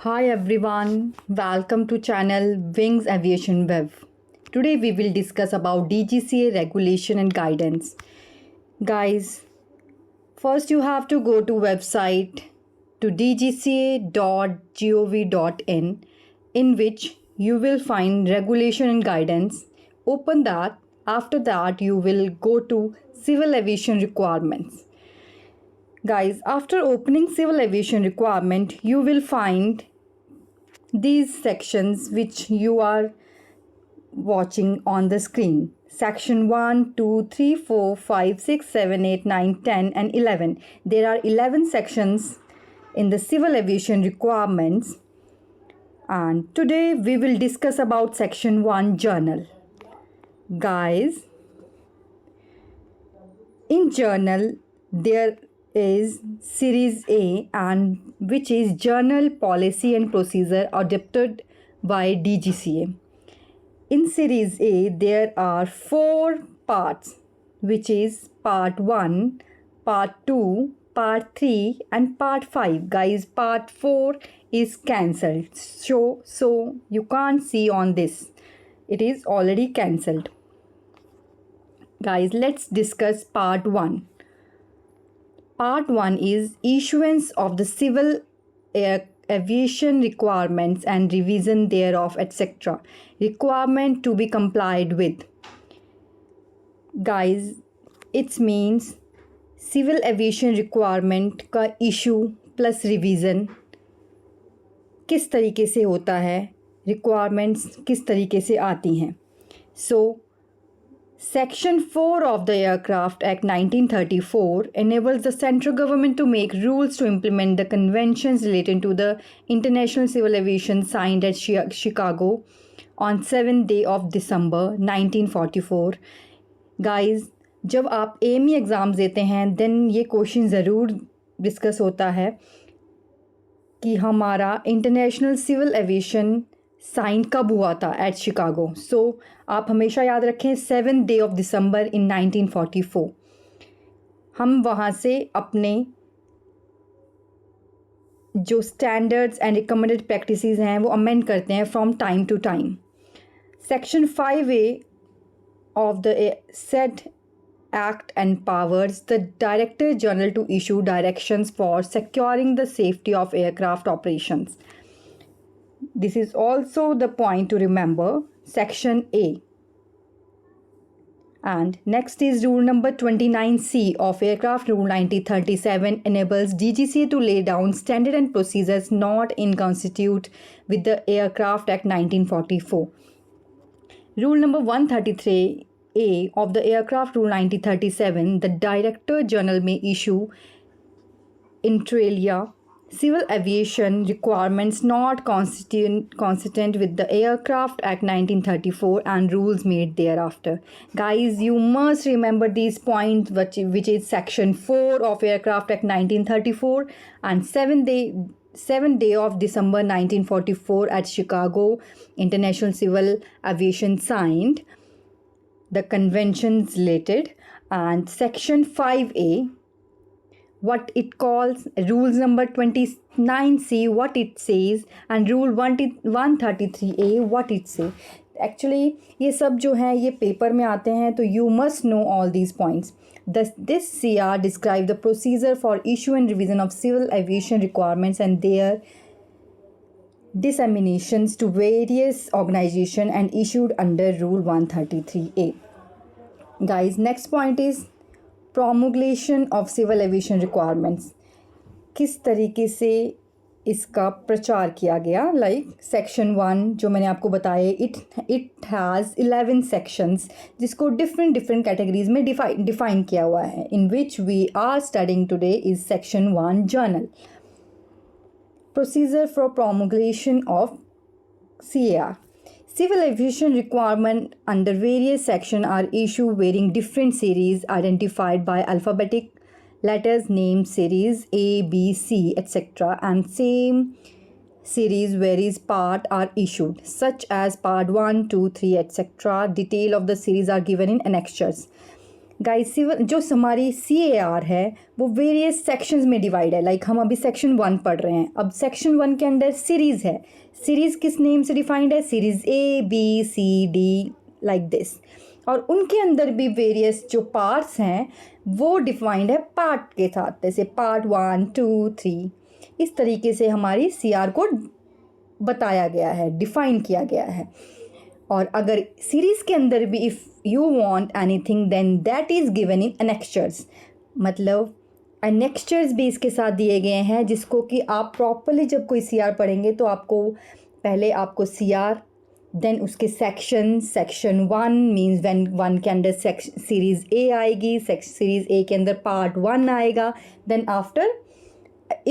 Hi everyone, welcome to channel Wings Aviation Web. Today we will discuss about DGCA regulation and guidance. Guys, first you have to go to website to dgca.gov.in in which you will find regulation and guidance. Open that. After that you will go to civil aviation requirements. Guys, after opening civil aviation requirement, you will find these sections which you are watching on the screen. Section 1, 2, 3, 4, 5, 6, 7, 8, 9, 10 and 11. There are 11 sections in the civil aviation requirements, and today we will discuss about section 1 journal. Guys, in journal there is series A, and which is journal policy and procedure adopted by DGCA. In series A there are 4 parts, which is part 1, part 2, part 3 and part 5. Guys, part 4 is cancelled, so you can't see on this, it is already cancelled. Guys, let's discuss part 1. Part 1 is issuance of the civil aviation requirements and revision thereof, etc. Requirement to be complied with. Guys, it means civil aviation requirement का issue plus revision किस तरीके से होता है, requirements किस तरीके से आती हैं. So Section 4 of the Aircraft Act 1934 enables the central government to make rules to implement the conventions relating to the international civil aviation signed at Chicago on 7th day of December 1944. Guys, जब आप AME exams देते हैं then ये question ज़रूर discuss होता है कि हमारा इंटरनेशनल सिविल एविएशन साइन कब हुआ था एट शिकागो. सो आप हमेशा याद रखें 7th day of December in 1944. हम वहाँ से अपने जो स्टैंडर्ड्स एंड रिकमेंडेड प्रैक्टिसेस हैं वो अमेंड करते हैं from time to time. Section 5A of the said act and powers the director general to issue directions for securing the safety of aircraft operations. This is also the point to remember. Section A. And next is rule number 29C of Aircraft Rule 1937 enables DGCA to lay down standard and procedures not inconsistent with the Aircraft Act 1944. Rule number 133A of the Aircraft Rule 1937, the Director General may issue inter alia civil aviation requirements not consistent with the Aircraft Act 1934 and rules made thereafter. Guys, you must remember these points, which is section 4 of Aircraft Act 1934 and 7th day of December 1944 at Chicago International Civil Aviation signed the conventions related, and section 5A what it calls rules number 29C what it says, and rule 133A what it says. Actually ये सब जो हैं ये paper में आते हैं, तो you must know all these points. This CR describes the procedure for issue and revision of civil aviation requirements and their disseminations to various organizations and issued under rule 133A. Guys, next point is promulgation of civil aviation requirements. किस तरीके से इसका प्रचार किया गया. Like section 1 जो मैंने आपको बताया, इट हैज़ 11 सेक्शंस जिसको डिफरेंट कैटेगरीज में डिफाइन किया हुआ है. In which we are studying today is section 1 general. Procedure for promulgation of CAR. Civil aviation requirements under various sections are issued varying different series identified by alphabetic letters named series A, B, C, etc. and same series varies part are issued such as part 1, 2, 3, etc. Detail of the series are given in annexures. Guys civil जो हमारी CAR है वो various sections में divide है। Like हम अभी section 1 पढ़ रहे हैं। अब सेक्शन 1 के अंदर सीरीज़ है। सीरीज़ किस नेम से डिफाइंड है? Series ABCD like this. और उनके अंदर भी वेरियस जो पार्ट्स हैं वो डिफाइंड है पार्ट के साथ, जैसे पार्ट 1 2 3। इस तरीके से हमारी CR को बताया गया है, डिफाइन किया गया है। और अगर सीरीज़ के अंदर भी if you want anything then that is given in annexures, मतलब एनेक्चर्स भी इसके साथ दिए गए हैं, जिसको कि आप प्रॉपरली जब कोई CR पढ़ेंगे तो आपको पहले आपको CR, देन उसके सेक्शन 1 मीन्स व्हेन 1 के अंदर सीरीज़ A आएगी, सीरीज़ A के अंदर पार्ट 1 आएगा, then after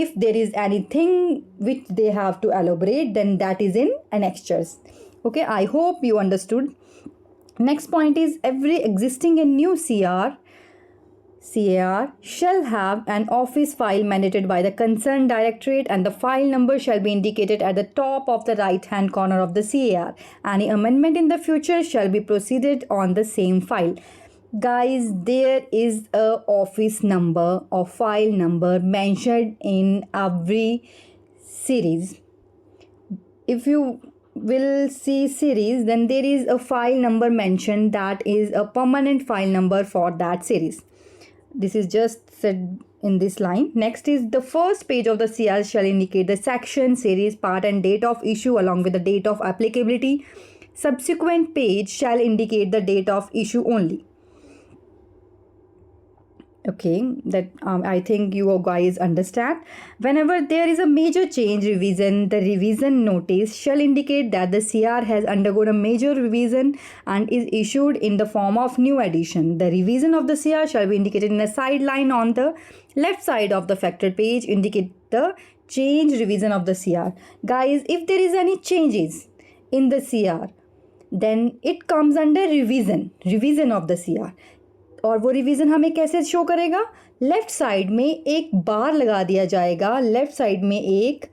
if there is anything which they have to elaborate then that is in annexures. Okay, I hope you understood. Next point is every existing and new CR shall have an office file mandated by the concerned directorate and the file number shall be indicated at the top of the right hand corner of the CAR. Any amendment in the future shall be proceeded on the same file. Guys, there is a office number or file number mentioned in every series. If you will see series, then there is a file number mentioned that is a permanent file number for that series. This is just said in this line. Next is the first page of the CR shall indicate the section, series, part and date of issue along with the date of applicability. Subsequent page shall indicate the date of issue only. Okay, that I think you guys understand. Whenever there is a major change revision, the revision notice shall indicate that the CR has undergone a major revision and is issued in the form of new edition. The revision of the CR shall be indicated in a side line on the left side of the factored page, indicate the change revision of the CR. Guys, if there is any changes in the CR, then it comes under revision of the CR. और वो revision हमें कैसे show करेगा? Left side में एक बार लगा दिया जाएगा, लेफ़्ट साइड में एक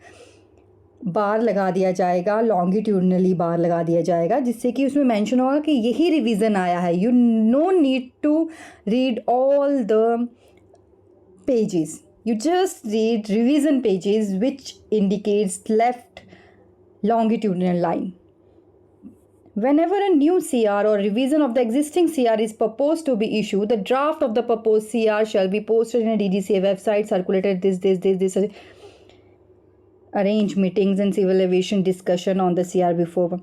बार लगा दिया जाएगा, लॉन्गिट्यूडनली बार लगा दिया जाएगा, जिससे कि उसमें मेंशन होगा कि यही रिवीजन आया है। You no need to read all the pages, you just read revision pages which indicates left longitudinal line. Whenever a new CR or revision of the existing CR is proposed to be issued, the draft of the proposed CR shall be posted in a DGCA website, circulated this arrange meetings and civil aviation discussion on the CR before.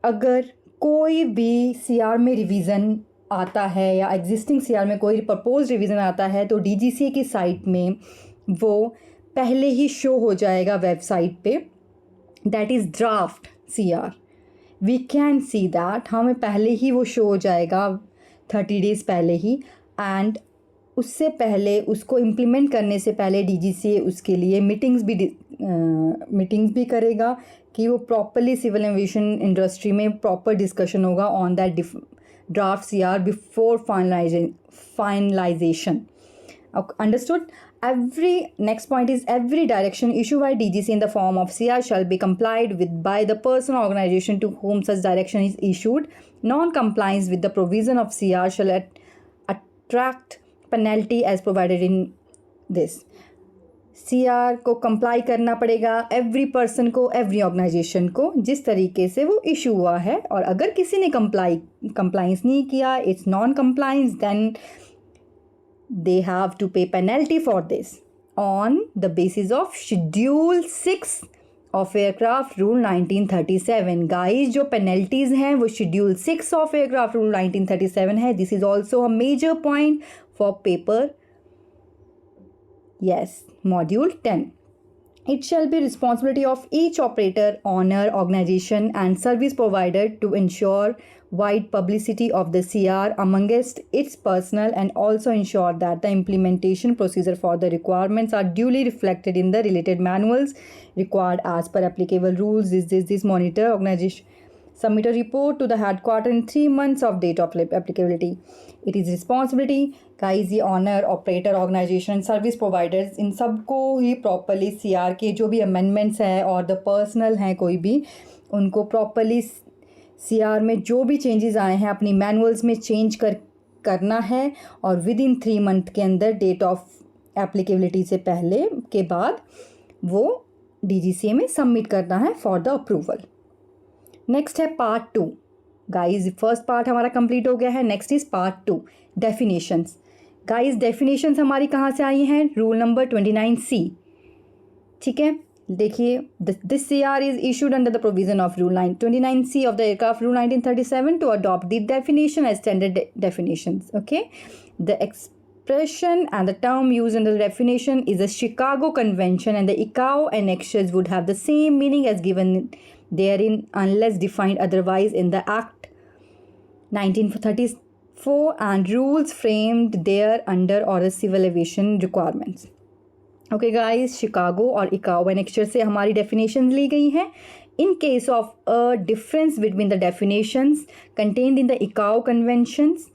अगर कोई भी CR में revision आता है या existing CR में कोई propose revision आता है तो DGCA की साइट में वो पहले ही शो हो जाएगा वेबसाइट पे, that is draft CR. We can see that, हमें पहले ही वो शो हो जाएगा 30 डेज़ पहले ही, एंड उससे पहले उसको इम्प्लीमेंट करने से पहले DGCA उसके लिए मीटिंग्स भी करेगा कि वो प्रॉपरली सिविल एविएशन इंडस्ट्री में प्रॉपर डिस्कशन होगा on that draft CR before finalisation. Understood? Next point is every direction issued by DGCA in the form of CR shall be complied with by the person or organization to whom such direction is issued. Non-compliance with the provision of CR shall attract penalty as provided in this. CR को comply करना पड़ेगा every person को, every organization को, जिस तरीके से वो issue हुआ है. और अगर किसी ने compliance नहीं किया, it's non-compliance, then they have to pay penalty for this on the basis of Schedule 6 of Aircraft Rule 1937. Guys, जो penalties हैं वो Schedule 6 of Aircraft Rule 1937 है. This is also a major point for paper. Yes, Module 10. It shall be responsibility of each operator, owner, organization and service provider to ensure wide publicity of the CR amongst its personnel and also ensure that the implementation procedure for the requirements are duly reflected in the related manuals required as per applicable rules. This monitor organization submit a report to the headquarters in 3 months of date of applicability. It is responsibility guys, ये owner, operator, organisation, service providers, इन सबको ही properly CR के जो भी amendments हैं और the personal हैं कोई भी, उनको प्रॉपरली CR में जो भी चेंजेस आए हैं अपनी मैनुअल्स में चेंज करना है और विद इन 3 मंथ के अंदर डेट ऑफ एप्लीकेबिलिटी से पहले के बाद वो DGCA में सबमिट करना है फॉर द अप्रूवल। नेक्स्ट है पार्ट 2। गाइज फर्स्ट पार्ट हमारा कंप्लीट हो गया है। Next is part 2, definitions. Guys definitions हमारी कहाँ से आई हैं? Rule number 29C। ठीक है, देखिए, this CR is issued under the provision of rule 29C of the aircraft rule 1937 to adopt the definition as standard definitions. Okay, the expression and the term used under the definition is a Chicago Convention, and the ICAO annexures would have the same meaning as given therein unless defined otherwise in the Act 1934 and rules framed there under or the civil aviation requirements. Okay guys, Chicago और ICAO annexure से हमारी definitions ली गई हैं. In case of a difference between the definitions contained in the ICAO conventions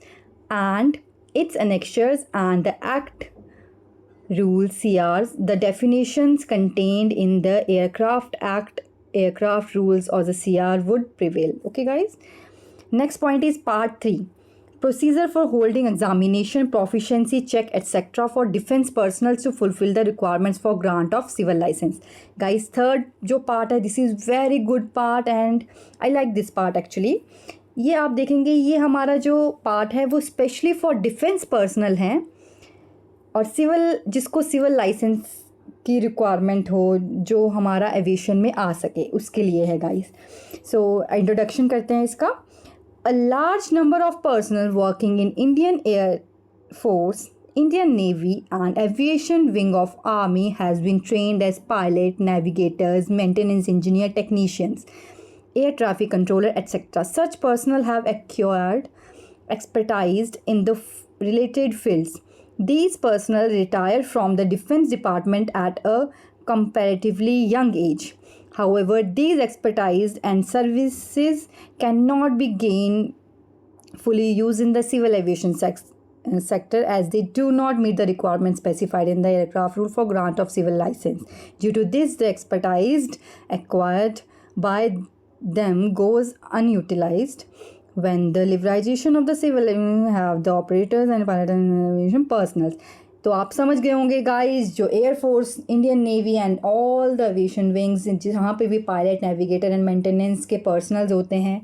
and its annexures and the Act rules CRs, the definitions contained in the Aircraft Act, Aircraft rules or the CR would prevail. Okay guys, next point is part 3, procedure for holding examination, proficiency check etc. for defense personnel to fulfill the requirements for grant of civil license. Guys, third जो part है, this is very good part and I like this part actually. ये आप देखेंगे, ये हमारा जो part है वो स्पेशली फॉर डिफेंस पर्सनल हैं और सिविल, जिसको सिविल लाइसेंस की रिक्वायरमेंट हो, जो हमारा एविएशन में आ सके, उसके लिए है गाइस. सो इंट्रोडक्शन करते हैं इसका. A large number of personal working in Indian air force, Indian Navy and aviation wing of Army has been trained as pilot, navigators, maintenance engineer, technicians, air traffic controller, etc. Such personnel have acquired expertise in the related fields. These personnel retire from the Defense Department at a comparatively young age. However, these expertise and services cannot be gained fully used in the civil aviation sector as they do not meet the requirements specified in the aircraft rule for grant of civil license. Due to this, the expertise acquired by them goes unutilized when the liberalization of the civil have the operators and pilot and aviation personnel. तो आप समझ गए होंगे guys, जो air force, Indian navy and all the aviation wings, जहाँ पे भी pilot, navigator and maintenance के पर्सनल्स होते हैं,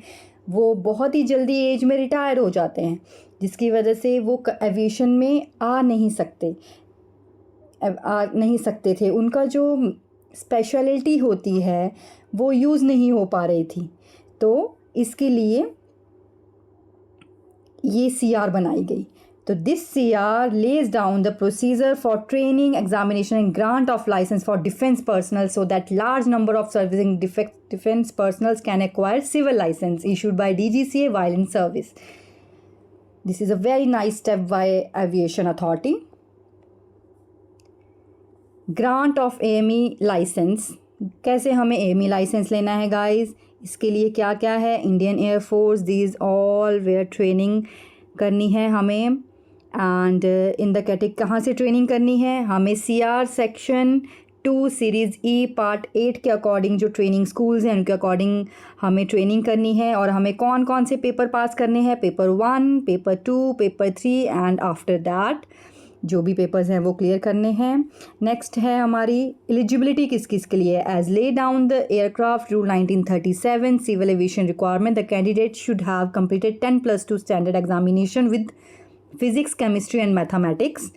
वो बहुत ही जल्दी एज में रिटायर हो जाते हैं, जिसकी वजह से वो एविएशन में आ नहीं सकते थे. उनका जो स्पेशलिटी होती है वो यूज़ नहीं हो पा रही थी, तो इसके लिए ये CR बनाई गई. तो this CR lays down the procedure for training, examination and grant of license for defense personnel so that large number of servicing defense personnel can acquire civil license issued by DGCA while in service. This is a very nice step by Aviation Authority. Grant of AME license. कैसे हमें AME licence लेना है guys? इसके लिए क्या क्या है? Indian air force, these all were training करनी है हमें. एंड इन द कैटेगरी कहाँ से ट्रेनिंग करनी है? हमें CR section 2 series E part 8 के अकॉर्डिंग जो ट्रेनिंग स्कूल्स हैं उनके अकॉर्डिंग हमें ट्रेनिंग करनी है. और हमें कौन कौन से पेपर पास करने हैं? Paper 1, paper 2, paper 3 and after that जो भी पेपर्स हैं वो क्लियर करने हैं. नेक्स्ट है हमारी एलिजिबिलिटी किस किस के लिए? As lay down the aircraft rule 1937 civil aviation requirement, the candidate should have completed 10+2 standard examination with physics, chemistry and mathematics,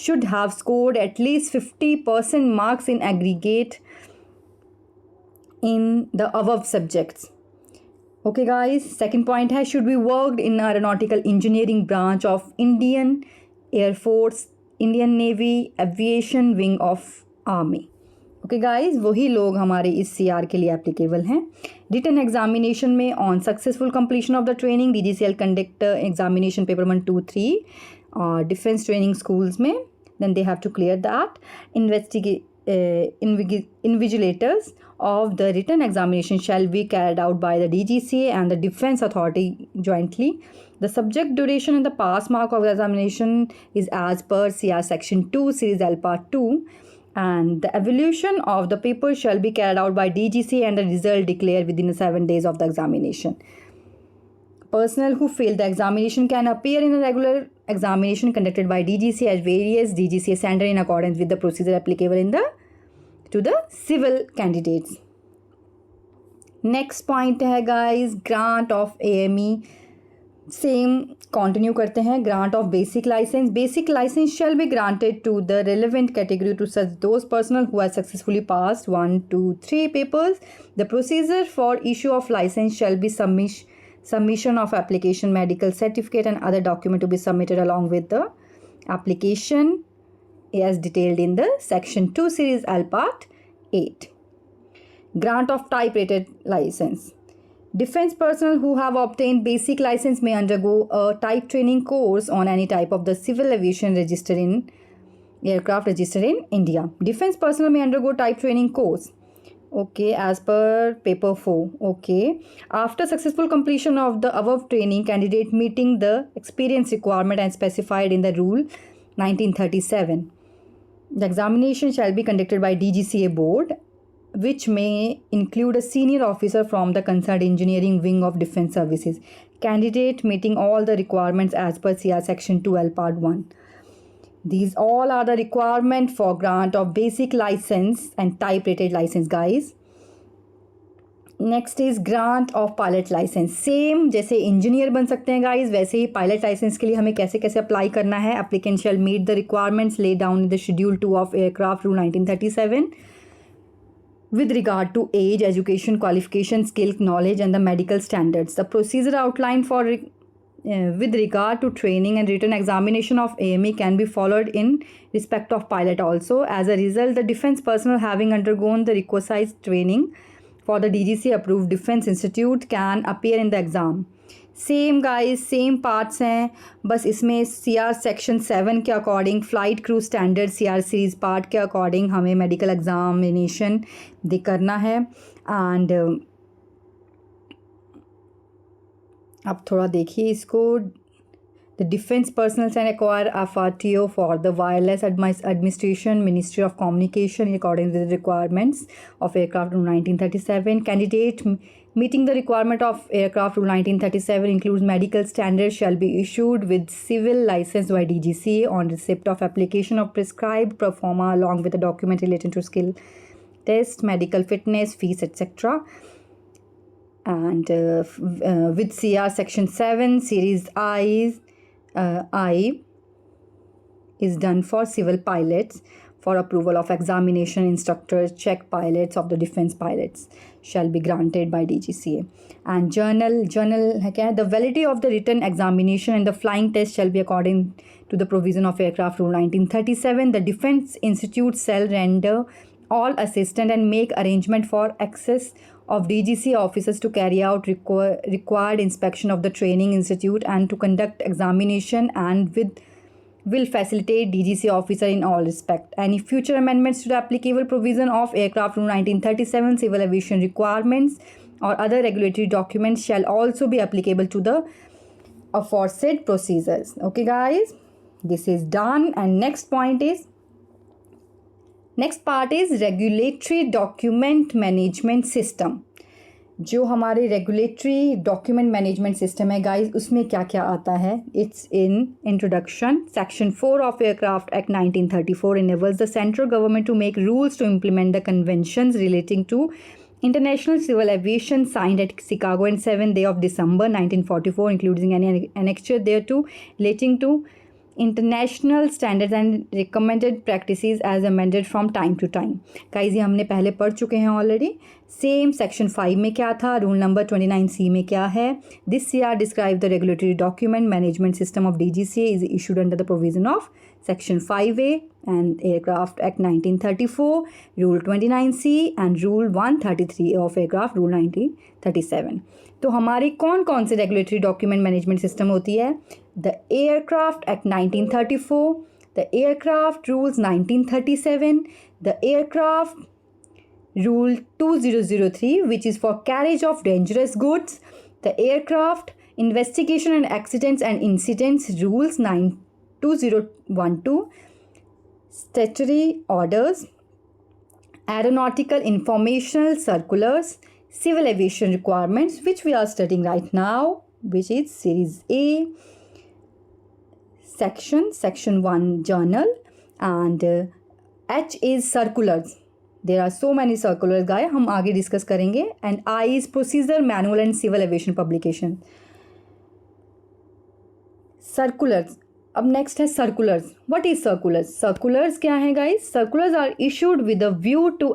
should have scored at least 50% marks in aggregate in the above subjects. Okay guys, second point है should be worked in aeronautical engineering branch of Indian Air Force, Indian Navy, Aviation Wing of Army. Okay guys, वही लोग हमारे इस CR के लिए applicable हैं. Written examination में on successful completion of the training DGCL conduct examination paper 1, 2, 3 और defence training schools में, then they have to clear that. Invigilators of the written examination shall be carried out by the DGCA and the Defence Authority jointly. The subject duration and the pass mark of the examination is as per CR section 2 series L part 2, and the evaluation of the paper shall be carried out by DGCA and the result declared within 7 days of the examination. Personnel who fail the examination can appear in a regular examination conducted by DGC at various DGCA center in accordance with the procedure applicable to the civil candidates. Next point है guys, grant of AME. Same continue करते हैं. Grant of basic license. Basic license shall be granted to the relevant category to such those personnel who have successfully passed 1, 2, 3 papers. The procedure for issue of license shall be submission of application, medical certificate and other document to be submitted along with the application as detailed in the section 2 series L part 8. Grant of type rated license. Defense personnel who have obtained basic license may undergo a type training course on any type of the civil aviation registered in aircraft registered in India. Defense personnel may undergo type training course. Okay, as per paper 4. Okay, after successful completion of the above training, candidate meeting the experience requirement and specified in the rule 1937. The examination shall be conducted by DGCA board, which may include a senior officer from the concerned engineering wing of defense services. Candidate meeting all the requirements as per CR section 2L part 1. These all are the requirement for grant of basic license and type rated license guys. Next is grant of pilot license. Same जैसे engineer बन सकते हैं guys, वैसे ही pilot licence के लिए हमें कैसे कैसे अप्लाई करना है. Applicant shall meet the requirements laid down in the schedule 2 of aircraft rule 1937 with regard to age, education, qualification, skill, knowledge and the medical standards. The procedure outlined for with regard to training and written examination of AME can be followed in respect of pilot also. As a result, the defense personnel having undergone the requisite training for the DGC approved defense institute can appear in the exam. Same guys, same parts हैं, बस इसमें CR section 7 के according flight crew standard CR series part के according हमें medical examination करना है. And अब थोड़ा देखिए इसको. The defense personnel can acquire FRTO for the wireless administration, Ministry of Communication, according to the requirements of aircraft rule 1937. Candidate meeting the requirement of aircraft rule 1937 includes medical standards shall be issued with civil license by DGCA on receipt of application of prescribed pro forma along with a document relating to skill test, medical fitness, fees, etc. And with CR section 7 series I is done for civil pilots for approval of examination instructors, check pilots of the defense pilots shall be granted by DGCA. And journal है क्या है? The validity of the written examination and the flying test shall be according to the provision of aircraft rule 1937. The defense institute shall render all assistance and make arrangement for access of DGC officers to carry out required inspection of the training institute and to conduct examination and will facilitate DGC officer in all respect. Any future amendments to the applicable provision of aircraft rule 1937 civil aviation requirements or other regulatory documents shall also be applicable to the aforesaid procedures. Okay guys, this is done. And next part is regulatory document management system. जो हमारे regulatory document management system है guys, उसमें क्या क्या आता है. It's in introduction. Section 4 of aircraft act 1934 enables the central government to make rules to implement the conventions relating to international civil aviation signed at Chicago on 7th day of December 1944, including any annexure thereto relating to international standards and recommended practices as amended from time to time. Guys ये हमने पहले पढ़ चुके हैं already. Same section 5 में क्या था, rule number 29C में क्या है. This CR describe the regulatory document management system of DGCA is issued under the provision of section 5A and Aircraft Act 1934, Rule 29C and Rule 133 of Aircraft Rule 1937. तो हमारी कौन कौन से regulatory document management system होती है. The aircraft act 1934, the aircraft rules 1937, the aircraft Rule 2003 which is for carriage of dangerous goods, the Aircraft Investigation and Accidents and Incidents Rules 2012, statutory orders, aeronautical informational circulars, civil aviation requirements which we are studying right now, which is Series A, Section 1 Journal, and H is circulars. There are so many circulars guy, हम आगे discuss करेंगे. And I is Procedure Manual and Civil Aviation Publication. Circulars. अब next है circulars. What is circulars? Circulars क्या है guys? Circulars are issued with a view to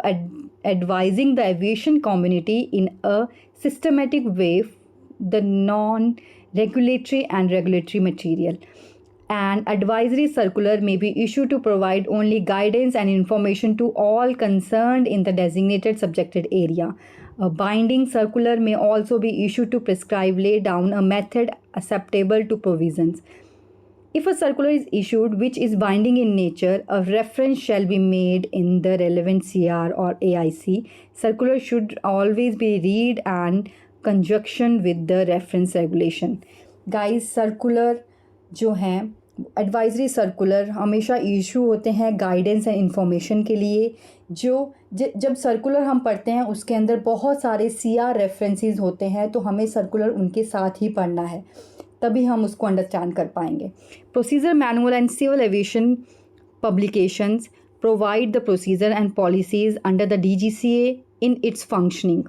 advising the aviation community in a systematic way the non regulatory and regulatory material. An advisory circular may be issued to provide only guidance and information to all concerned in the designated subjected area. A binding circular may also be issued to prescribe, lay down a method acceptable to provisions. If a circular is issued which is binding in nature, a reference shall be made in the relevant CR or AIC. Circular should always be read and conjunction with the reference regulation. Guys, circular जो हैं advisory circular हमेशा issue होते हैं guidance and information के लिए. जब circular हम पढ़ते हैं उसके अंदर बहुत सारे CR रेफरेंसेस होते हैं, तो हमें सर्कुलर उनके साथ ही पढ़ना है, तभी हम उसको अंडरस्टैंड कर पाएंगे. Procedure manual and civil aviation publications provide the procedure and policies under the DGCA in its functioning.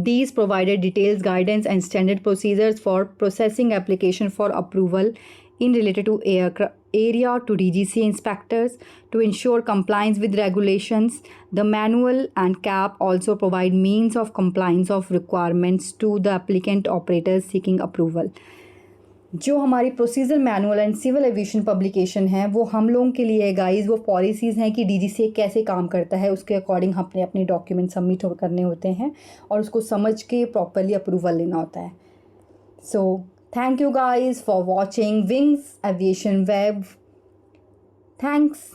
These provided details, guidance and standard procedures for processing application for approval in related to area to DGCA inspectors to ensure compliance with regulations. The manual and CAP also provide means of compliance of requirements to the applicant operators seeking approval. जो हमारी procedure manual and civil aviation publication है वो हम लोगों के लिए guys वो policies हैं कि DGCA कैसे काम करता है, उसके अकॉर्डिंग हमने अपने डॉक्यूमेंट सबमिट करने होते हैं और उसको समझ के प्रॉपरली अप्रूवल लेना होता है. So thank you guys for watching wings aviation web. Thanks.